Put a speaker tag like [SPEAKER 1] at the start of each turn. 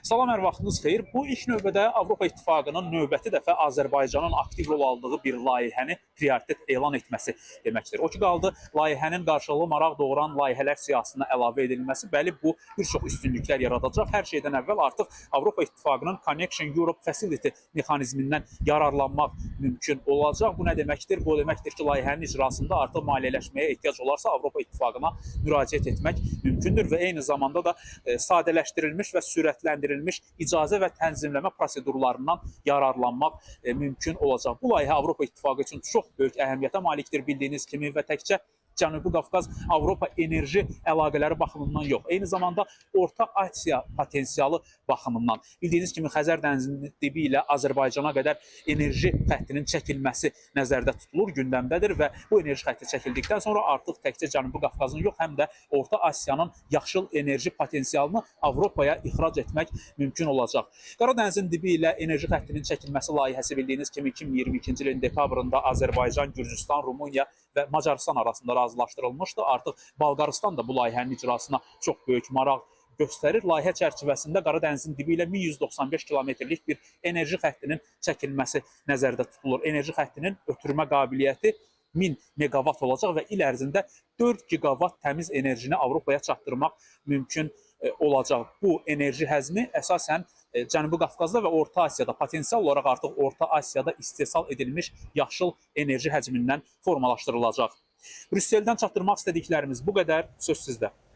[SPEAKER 1] Salam, hər vaxtınız xeyir. Bu ilk növbədə Avropa İttifaqının növbəti dəfə Azərbaycanın aktiv rol aldığı bir layihəni prioritet elan etməsi deməkdir. O ki qaldı, layihənin qarşılıqlı maraq doğuran layihələr siyahısına əlavə edilməsi, bəli, bu bir çox üstünlüklər yaradacaq. Hər şeydən əvvəl artıq Avropa İttifaqının Connection Europe Facility mexanizmindən yararlanmaq mümkün olacaq. Bu nə deməkdir? Bu deməkdir ki, layihənin icrasında artıq maliyyələşməyə ehtiyac olarsa Avropa İttifaqına müraciət etmək mümkündür və eyni zamanda da sadələşdirilmiş və sürətləndirilmiş icazə və tənzimləmə prosedurlarından yararlanmaq mümkün olacaq. Bu layihə Avropa İttifaqı üçün çox böyük əhəmiyyətə malikdir, bildiyiniz kimi, və təkcə Cənubi Qafqaz Avropa enerji əlaqələri baxımından yox, eyni zamanda Orta Asiya potensialı baxımından. Bildiyiniz kimi Xəzər dənizinin dibi ilə Azərbaycana qədər enerji xəttinin çəkilməsi nəzərdə tutulur, gündəmdədir və bu enerji xətti çəkildikdən sonra artıq təkcə Cənubi Qafqazın yox, həm də Orta Asiyanın yaşıl enerji potensialını Avropaya ixrac etmək mümkün olacaq. Qara dənizin dibi ilə enerji xəttinin çəkilməsi layihəsi bildiyiniz kimi 2022-ci ilin dekabrında Azərbaycan, Gürcüstan, Rumıniya və Macarıstan arasında razılaşdırılmışdı. Artıq Bolqarıstan da bu layihənin icrasına çox böyük maraq göstərir. Layihə çərçivəsində Qara dənizin dibi ilə 1195 kilometrlik bir enerji xəttinin çəkilməsi nəzərdə tutulur. Enerji xəttinin ötürmə qabiliyyəti 1000 meqavat olacaq və il ərzində 4 giqavat təmiz enerjini Avropaya çatdırmaq mümkün olacaq. Bu enerji həzmi əsasən Cənubi Qafqazda və Orta Asiyada, potensial olaraq artıq Orta Asiyada istehsal edilmiş yaşıl enerji həcmindən formalaşdırılacaq. Brüsseldən çatdırmaq istədiklərimiz bu qədər. Söz sizdə.